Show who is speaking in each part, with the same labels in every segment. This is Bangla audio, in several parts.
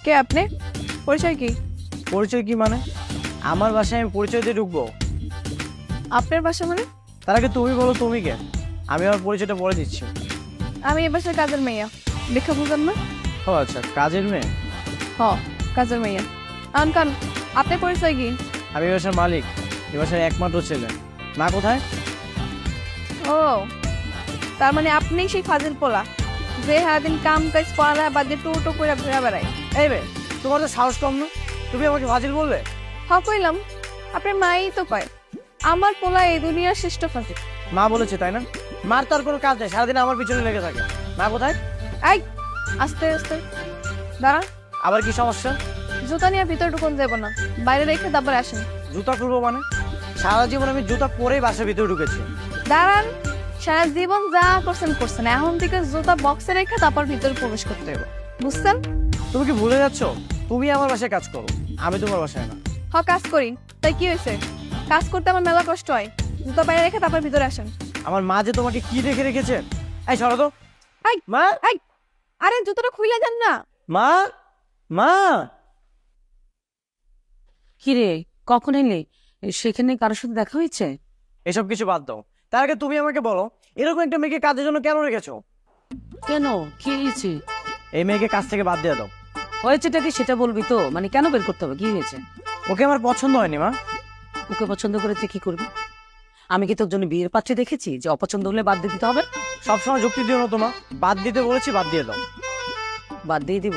Speaker 1: কে আপনি? পরিচয় কি?
Speaker 2: পরিচয় কি মানে? আমার বাসায় আমি পরিচয় দিয়ে ঢুকবো?
Speaker 1: আপনার বাসা মানে?
Speaker 2: তার আগে তুমি বলো তুমি কে? আমি আমার পরিচয়টা বলে দিচ্ছি।
Speaker 1: আমি এ বাসার কাজের মেয়ে। দেখা বুঝেন না?
Speaker 2: ও আচ্ছা, কাজের মেয়ে?
Speaker 1: হ, কাজের মেয়ে। আনকান, আপনার পরিচয় কি?
Speaker 2: আমি এই বাসার মালিক, এই বাসার একমাত্র ছেলে। মা কোথায়?
Speaker 1: ও, তার মানে আপনি সেই ফাজিল পোলা যে সারাদিন কাম কাজ পড়ালেখা বাদ দিয়ে টো করে ঘুরে বেড়ায়।
Speaker 2: এই বে, তোমার তো সাহস কম না? তুমি আমাকে ফাজিল বললে?
Speaker 1: হ কইলাম, আপনার মাই তো কয় আমার পোলা এই দুনিয়ার শ্রেষ্ঠ ফাজিল।
Speaker 2: মা বলেছে তাই না? মার তো আর কোনো কাজ নেই, সারাদিন আমার পিছনে লেগে থাকে। মা কোথায়?
Speaker 1: এই, আস্তে আস্তে দাঁড়া।
Speaker 2: আবার কি সমস্যা?
Speaker 1: জুতা নিয়ে ভিতরে ঢুকুন যাব না, বাইরে রেখে তারপরে আসেন।
Speaker 2: জুতা খুলবো মানে? সারা জীবন আমি জুতা পরেই বাসার ভিতরে ঢুকেছি।
Speaker 1: দাঁড়ান, সারা জীবন যা করছেন এখন থেকে জুতা বক্সে রেখে তারপর ভিতরে প্রবেশ করতে হবে, বুঝছেন?
Speaker 2: তুমি কি ভুলে যাচ্ছ? তুমি আমার বাসায় কাজ করো, আমি তোমার বাসায় না।
Speaker 1: হ, কাজ করি, তাই কি হয়েছে? কাজ করতে আমার মেলা কষ্ট হয়। জুতা বাইরে রেখে তারপর ভিতরে আসেন।
Speaker 2: আমার মা যে তোমাকে কি দেখে রেখেছে। এই সরো তো।
Speaker 1: এই,
Speaker 2: মা,
Speaker 1: এই, আরে জুতোটা খুলে যান না।
Speaker 2: মা, মা।
Speaker 3: কিরে, কখন এলি? সেখানে কারোর সাথে দেখা হয়েছে?
Speaker 2: এসব কিছু বাদ দাও, তার আগে তুমি আমাকে বলো, এরকম একটা মেয়েকে কাজের জন্য কেন রেখেছো?
Speaker 3: কেন, কি হয়েছে?
Speaker 2: এই মেয়েকে কাজ থেকে বাদ দিয়ে দাও।
Speaker 3: হয়েছেটা কি সেটা বলবি তো, মানে কেন বের করতে হবে, কি হয়েছে?
Speaker 2: ওকে আমার পছন্দ হয়নি মা।
Speaker 3: ওকে পছন্দ করেছে কি করবি? আমি কি তোর জন্য বিয়ের পাত্রী দেখেছি যে অপছন্দ হলে বাদ দিয়ে দিতে হবে?
Speaker 2: সবসময় যুক্তি দিও না তোমা, বাদ দিতে বলেছি, বাদ দিয়ে দাও।
Speaker 3: বাদ দিয়ে দিব?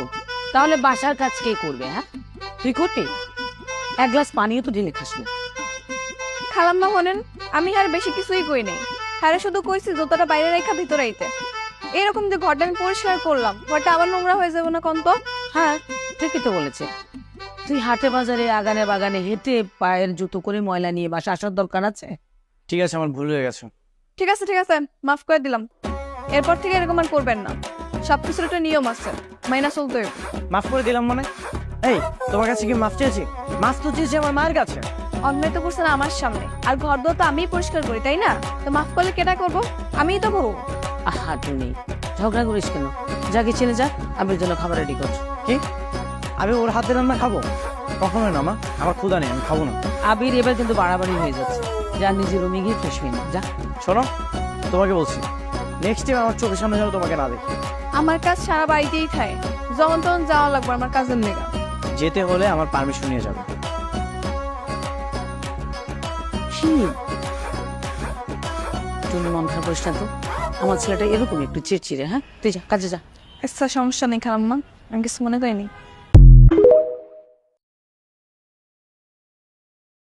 Speaker 3: তাহলে বাসার কাজ কে করবে? হ্যাঁ, তুই করবি? এক গ্লাস পানিও তো ঢেলে খাস না।
Speaker 1: খালাম না হলেন, আমি আর বেশি কিছুই কই নাই। হ্যাঁ, শুধু কইছি জুতোটা বাইরে রেখা ভিতরে আইতে। এরকম যে ঘরটা আমি পরিষ্কার করলাম, ঘরটা আবার নোংরা হয়ে যাবে না কন্ত?
Speaker 3: হ্যাঁ, ঠিকই তো বলেছে। তুই হাটে বাজারে আগানে বাগানে হেঁটে পায়ের জুতো করে ময়লা নিয়ে বাসা আসার দরকার আছে?
Speaker 2: ঠিক আছে, আমার ভুল হয়ে গেছে।
Speaker 1: ঠিক আছে ঠিক আছে, মাফ করে দিলাম। এরপর থেকে এরকম আর করবেন না। সবকিছুর একটা নিয়ম আছে, মাইনা চলতে হবে।
Speaker 2: মাফ করে দিলাম মানে? এই, তোমার কাছে কি মাফ চেয়েছি? মাফ তো চেয়েছি আমার মায়ের কাছে।
Speaker 1: অন্যায় তো করছেন আমার সামনে, আর ঘর দোর তো আমিই পরিষ্কার করি, তাই না? তো মাফ করলে কেটা করবো? আমিই তো বউ।
Speaker 3: আহা নেই, ঝগড়া করিস কেন? যা কিচেনে যা, আবির জন্য খাবার রেডি কর।
Speaker 2: কি? আমি ওর হাতে রান্না খাবো? কখনোই না মা, আমার ক্ষুধা নেই, আমি খাবো না।
Speaker 3: আবির এবার কিন্তু বাড়াবাড়ি হয়ে যাচ্ছে। যা নিজের রুমে গিয়ে ফ্রেশ হয়ে নে, যা।
Speaker 2: শোনো, তোমাকে বলছি, নেক্সট টাইম আমার চোখের সামনে যেন তোমাকে না দেখি।
Speaker 1: আমার কাজ সারা বাড়িতেই থাকে, যখন তখন যাওয়া লাগবে আমার কাজের মেগা।
Speaker 2: যেতে হলে আমার পারমিশন নিয়ে যাবে।
Speaker 3: তুমি মন খারাপ করিস না তো, আমার ছেলেটা এরকম একটু চিড়চিড়ে। হ্যাঁ, তুই যা কাজে যা।
Speaker 1: আচ্ছা, সমস্যা নেই খালাম্মা, আমি কিছু মনে করিনি।